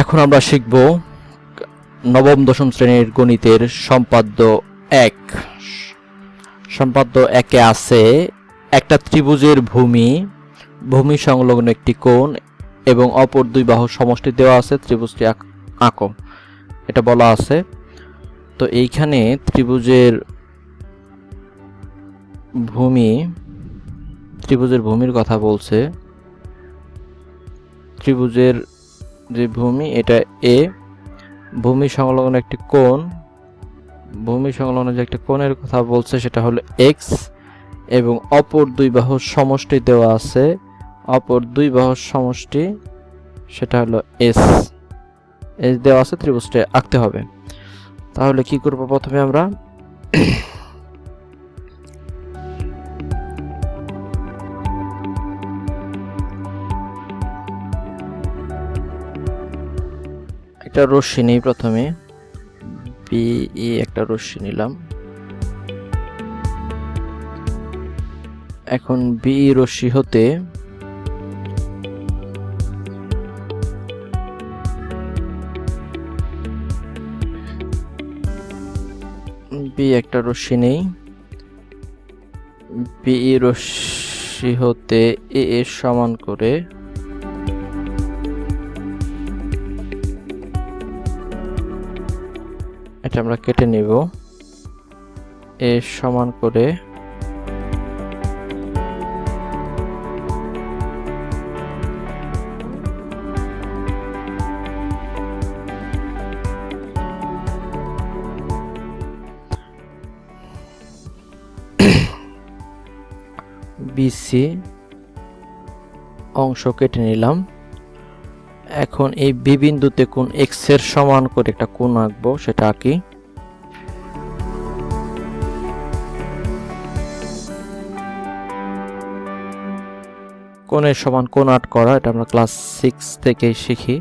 এখন আমরা শিখব নবম দশম শ্রেণীর গণিতের সম্পাদ্য 1। সম্পাদ্য 1-এ আছে একটা ত্রিভুজের ভূমি সংলগ্ন একটি কোণ এবং অপর দুই বাহুর সমষ্টি দেওয়া আছে, ত্রিভুজটি আঁকো, এটা বলা আছে। তো এইখানে ত্রিভুজের ভূমির কথা বলছে। ত্রিভুজের যে ভূমি এটা এ, ভূমি সংলগ্ন একটি কোণ, ভূমি সংলগ্ন যে একটা কোণের কথা বলছে সেটা হলো এক্স, এবং অপর দুই বাহুর সমষ্টি দেওয়া আছে, অপর দুই বাহুর সমষ্টি সেটা হলো এস দেওয়া আছে। ত্রিভুজটা আঁকতে হবে। তাহলে কি করব, প্রথমে আমরা একটা রশ্মি নেই। প্রথমে বিই একটা রশ্মি নিলাম। এখন বিই রশ্মি হতে বি একটা রশ্মি নেই। বিই রশ্মি হতে এ এর সমান করে এটা আমরা কেটে নিব। এ সমান করে বিসি অংশ কেটে নিলাম। এখন এই বি বিন্দুতে কোণ এক্স এর সমান করে একটা কোণ আঁকবো, সেটা আঁকি। কোণের সমান কোণ আট করা, এটা আমরা ক্লাস 6 থেকে শিখি।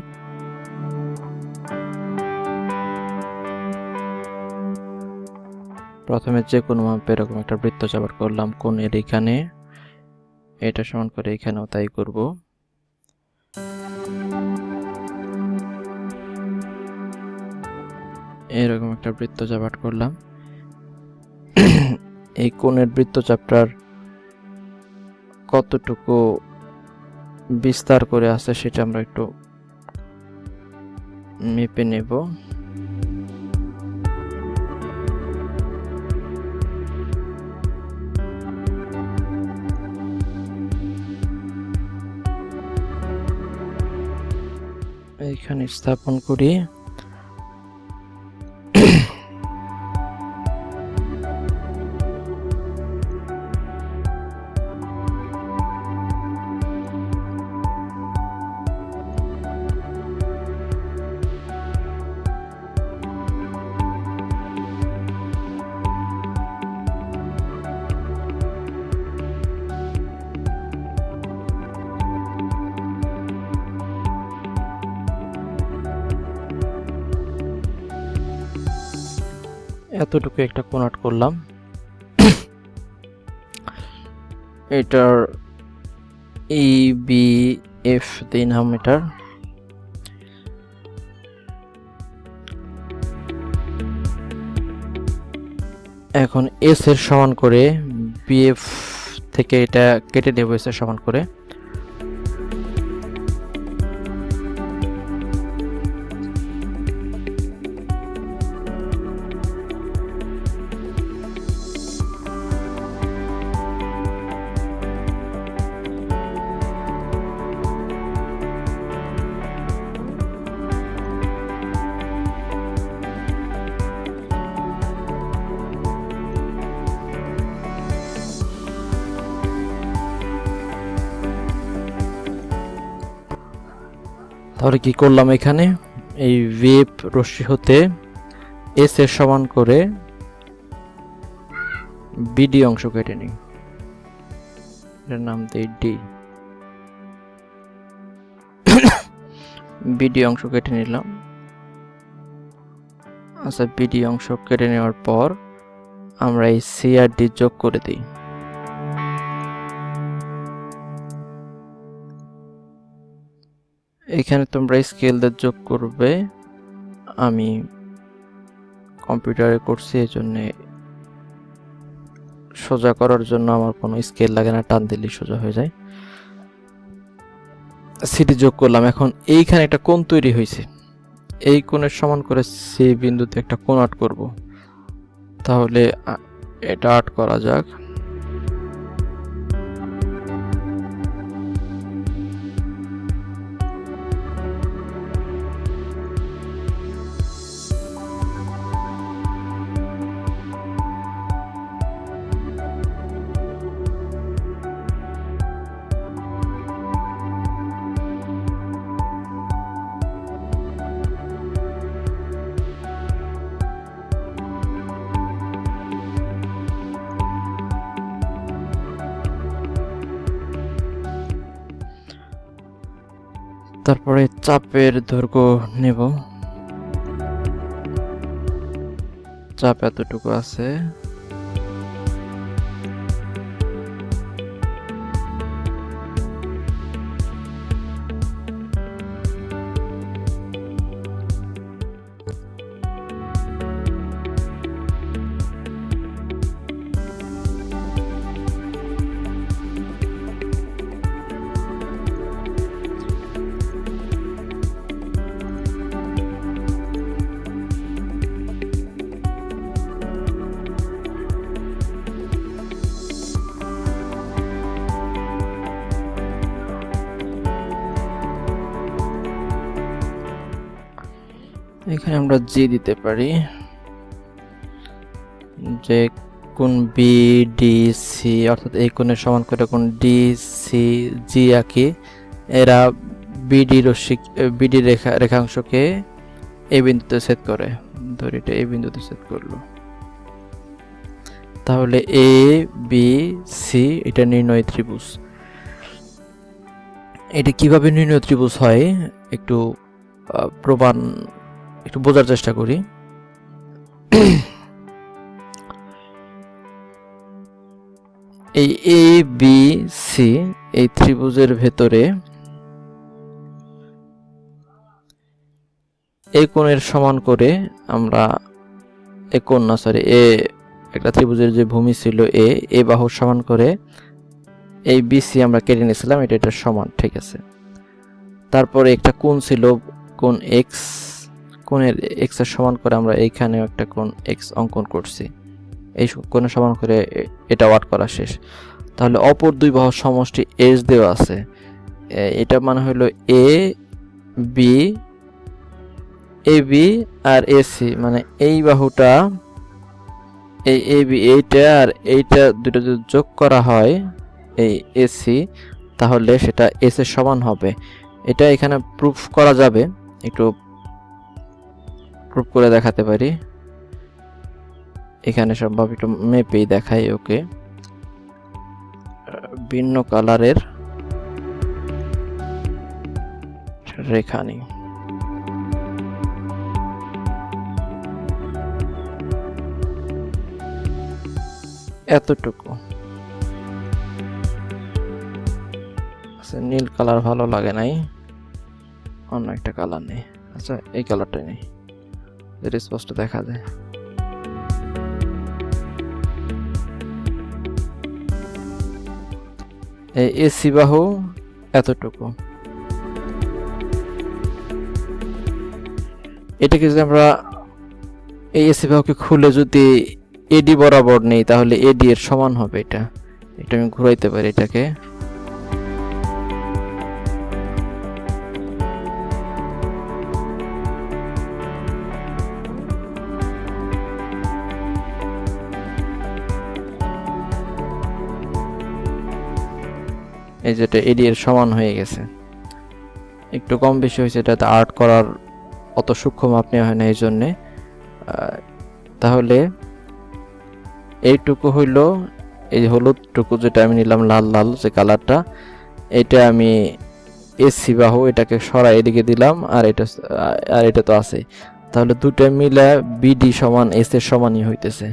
প্রথমে যে কোনো মাপে এরকম একটা বৃত্তচাপ করলাম কোণের এখানে, এটা সমান করে এখানেও তাই করব। এরকম একটা বৃত্তচাপ করলাম। এই কোণের বৃত্তচাপটার কতটুকু বিস্তার করে আছে সেটা আমরা একটু মেপে নেব। এখানে স্থাপন করি। এতটুকু একটা কোণ আট করলাম। এটার ই বি এফ দিন মিটার। এখন এস এর সমান করে বিএফ থেকে এটা কেটে দেবো, এস এর সমান করে। তাহলে কি করলাম, এখানে এই ওয়েভ রশ্মি হতে এস এর সমান করে বিডি অংশ কেটে নিই, এর নাম দেই ডি। বিডি অংশ কেটে নিলাম। আচ্ছা, বিডি অংশ কেটে নেওয়ার পর আমরা এই সি আর ডি যোগ করে দিই। এখানে তোমরা স্কেলদের যোগ করবে, আমি কম্পিউটারে করছি এই জন্য সোজা করার জন্য আমার কোনো স্কেল লাগে না, টান দিলেই সোজা হয়ে যায়। সিটি যোগ করলাম। এখন এইখানে একটা কোণ তৈরি হয়েছে, এই কোণের সমান করে সি বিন্দুতে একটা কোণ আর্ট করব। তাহলে এটা আর্ট করা যাক। তারপরে চাপের দৈর্ঘ্য নেব, চাপ এতটুকু আছে। এখানে আমরা জি দিতে পারি, যে কোণ বিডিসি অর্থাৎ এই কোণের সমান করে কোণ ডিসি জি আঁকি, এরা বিডি রেখাংশকে এই বিন্দুতে ছেদ করে, ধরি এটা এই বিন্দুতে ছেদ করলো। তাহলে এ বি সি এটা নির্ণয় ত্রিভুজ। এটা কিভাবে নির্ণয় ত্রিভুজ হয় একটু প্রমাণ একটু বোঝার চেষ্টা করি। এই এ বি সি এই ত্রিভুজের ভেতরে এই কোণের সমান করে আমরা এই কোণ না সরি এ একটা ত্রিভুজের যে ভূমি ছিল এ বাহুর সমান করে এই বিসি আমরা কেটে নিয়েছিলাম, এটা সমান, ঠিক আছে। তারপরে একটা কোণ ছিল কোণ এক্স, কোণের এক্স এর সমান করে আমরা এইখানে একটা কোণ এক্স অঙ্কন করছি, এই কোণের সমান করে এটা ওয়াট করা শেষ। তাহলে অপর দুই বাহুর সমষ্টি এস দেওয়া আছে, এটা মানে হলো এ বি আর এসি, মানে এই বাহুটা এই এ বি এইটা আর এইটা দুটো যদি যোগ করা হয় এই এসি, তাহলে সেটা এস এর সমান হবে। এটা এখানে প্রুফ করা যাবে, একটু প্রুফ করে দেখাতে পারি। এখানে সম্ভব একটু মেপেই দেখাই, ওকে ভিন্ন কালারের রেখা নেই। এতটুকু আচ্ছা, নীল কালার ভালো লাগে নাই, অন্য একটা কালার নেই। আচ্ছা এই কালারটা নেই, যেটা স্পষ্ট দেখা যায়। এই এসি বাহু এতটুকু, এটাকে যদি আমরা এই এসি বাহুকে খুলে যদি এডি বরাবর নেই তাহলে এডি এর সমান হবে। এটা আমি ঘুরাইতে পারি এটাকে, এই যেটা এডি এর সমান হয়ে গেছে। একটু কম বেশি হয়েছে, এটাতে আর্ট করার অত সূক্ষ্ম মাপ নেওয়া হয় না এই জন্যে। তাহলে এইটুকু হইল এই হলুদ টুকু যেটা আমি নিলাম, লাল লাল যে কালারটা, এটা আমি এসি বাহু এটাকে সরাই এদিকে দিলাম, আর এটা তো আছে, তাহলে দুটো মিলে বিডি সমান এস এর সমানই হইতেছে।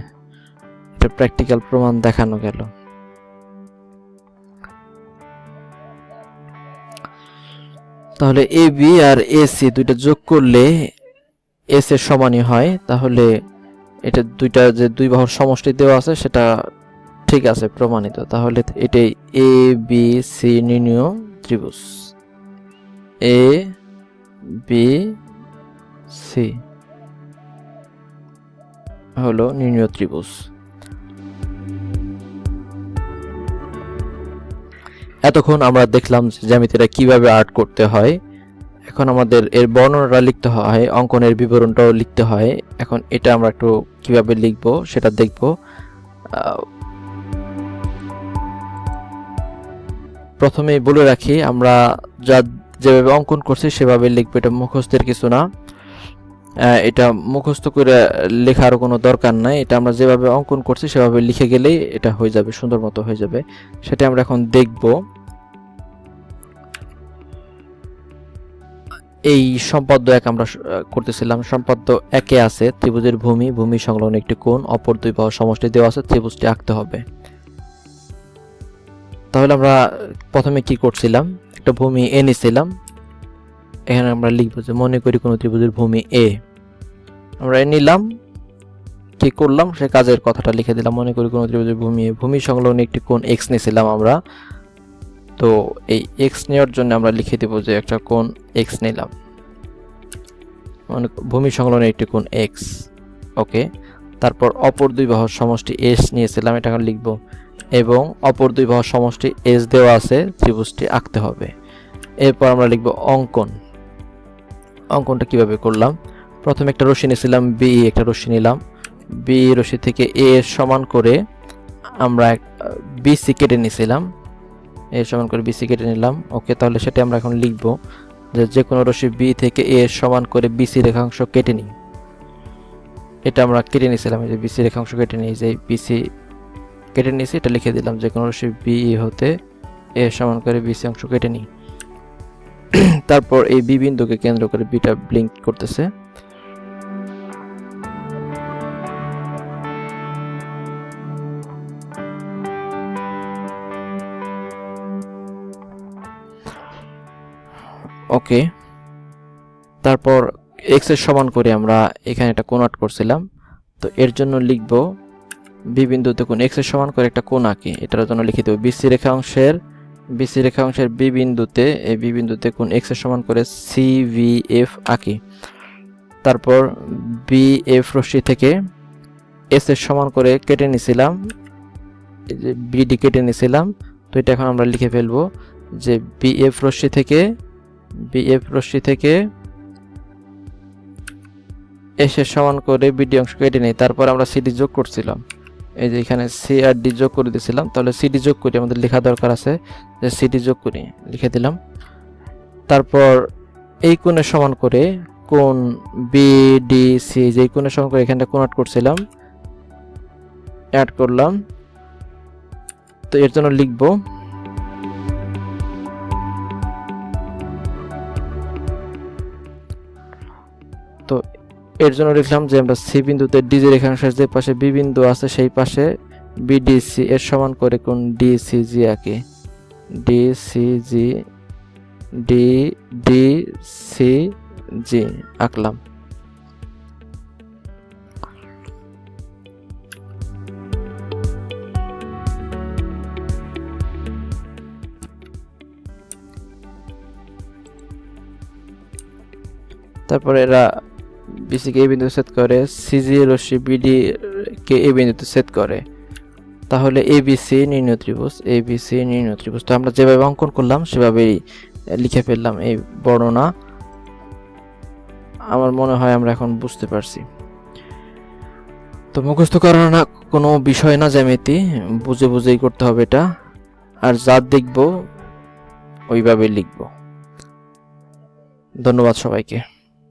এটা প্র্যাকটিক্যাল প্রমাণ দেখানো গেল। তাহলে A B R A C দুইটা যোগ করলে এস এর সমানই হয়। তাহলে এটা দুইটা যে দুই বাহুর সমষ্টি দেওয়া আছে সেটা ঠিক আছে, প্রমাণিত। তাহলে এটাই এ বি সি নির্ণীয় ত্রিভুজ। এ বি সি হলো নির্ণীয় ত্রিভুজ। এতক্ষণ আমরা দেখলাম জ্যামিতিটা কিভাবে আর্ট করতে হয়। এখন আমাদের এর বর্ণনাটা লিখতে হয়, অঙ্কনের বিবরণটাও লিখতে হয়। এখন এটা আমরা একটু কিভাবে লিখব সেটা দেখব। প্রথমেই বলে রাখি, আমরা যেভাবে অঙ্কন করছি সেভাবে লিখবো, এটা মুখস্থের কিছু না। এটা মুখস্থ করে লেখার কোনো দরকার নাই। এটা আমরা যেভাবে অঙ্কন করছি সেভাবে লিখে গেলেই এটা হয়ে যাবে, সুন্দর মতো হয়ে যাবে। সেটা আমরা এখন দেখব। এই সম্পাদ্য এক আমরা করতেছিলাম। সম্পাদ্য একে আছে ত্রিভুজের ভূমি সংলগ্ন একটি কোণ, অপর দুই বাহুর সমষ্টি দেওয়া আছে, ত্রিভুজটি আঁকতে হবে। তাহলে আমরা প্রথমে কি করছিলাম, একটা ভূমি এ নিছিলাম। এখানে আমরা লিখবো যে মনে করি কোনো ত্রিভুজের ভূমি এ। আমরা এ নিলাম, কি করলাম সে কাজের কথাটা লিখে দিলাম। মনে করি কোনো ত্রিভুজের ভূমি এ, ভূমি সংলগ্ন একটি কোণ এক্স নিছিলাম আমরা। তো এই এক্স নেওয়ার জন্য আমরা লিখে দেব যে একটা কোণ এক্স নিলাম, মানে ভূমি সংলগ্ন একটি কোণ এক্স। ওকে, তারপর অপর দুই বাহুর সমষ্টি এস নিয়েছিলাম, এটা এখন লিখবো। এবং অপর দুই বাহুর সমষ্টি এস দেওয়া আছে, ত্রিভুজটি আঁকতে হবে। এরপর আমরা লিখবো অঙ্কন। অঙ্কনটা কিভাবে করলাম, প্রথমে একটা রশ্মি নিয়েছিলাম বি, একটা রশ্মি নিলাম। বি রশ্মি থেকে এ সমান করে আমরা বিসি কেটে নিয়েছিলাম, এ সমান করে বিসি কেটে নিলাম। ওকে, তাহলে সেটা আমরা এখন লিখব যে কোনো রশ্মি বি থেকে এ সমান করে বিসি রেখাংশ কেটে নিই। এটা আমরা কেটে নিয়েছিলাম, এই যে বিসি রেখাংশ কেটে নিই, যে বিসি কেটে নিয়েছি, এটা লিখে দিলাম যে কোনো রশ্মি বি হতে এ সমান করে বিসি অংশ কেটে নিই। তারপর এই বি বিন্দুকে কেন্দ্র করে বিটা ব্লিঙ্ক করতেছে। ওকে, তারপর এক্স এর সমান করে আমরা এখানে একটা কোণ আর্ট করছিলাম। তো এর জন্য লিখব বি বিন্দুতে কোণ এক্স এর সমান করে একটা কোণ আঁকি। এটার জন্য লিখে দেব বিসি রেখাংশের বি বিন্দুতে, এই বি বিন্দুতে কোণ এক্স এর সমান করে সিভিএফ আঁকি। তারপর বিএফ রশ্মি থেকে এস এর সমান করে কেটে নিছিলাম, এই যে বিডি কেটে নিছিলাম। তো এটা এখন আমরা লিখে ফেলবো যে বিএফ রশ্মি থেকে এস এর সমান করে বিডি অংশ কেটে নেই। তারপর আমরা সিডি যোগ করছিলাম, এই যে এখানে সি আর ডি যোগ করে দিয়েছিলাম। তাহলে সিডি যোগ করি, আমাদের লেখা দরকার আছে যে সিডি যোগ করি, লিখে দিলাম। তারপর এই কোণের সমান করে কোণ বিডিসি, যে কোণের সমান করে এখানটা কোণ অ্যাড করলাম। তো এর জন্য লিখব তো এর জন্য লিখলাম যে আমরা সি বিন্দুতে ডিজি রেখাংশের যে পাশে বি বিন্দু আছে সেই পাশে বিডিসি এর সমান করে কোণ ডিসিজি আঁকি। ডিসিজি আঁকলাম। তারপরে এরা বিসি কে এই বিন্দুতে সেট করে, সিজি রশ্মি বিডি কে এই বিন্দুতে সেট করে। তাহলে এবিসি নির্ণীয় ত্রিভুজ। তো আমরা যেভাবে অঙ্কন করলাম সেভাবেই লিখে ফেললাম এই বর্ণনা। আমার মনে হয় আমরা এখন বুঝতে পারছি। তো মুখস্থ করার না কোনো বিষয় না, জ্যামিতি বুঝে বুঝেই করতে হবে এটা। আর যা দেখবো ওইভাবে লিখবো। ধন্যবাদ সবাইকে।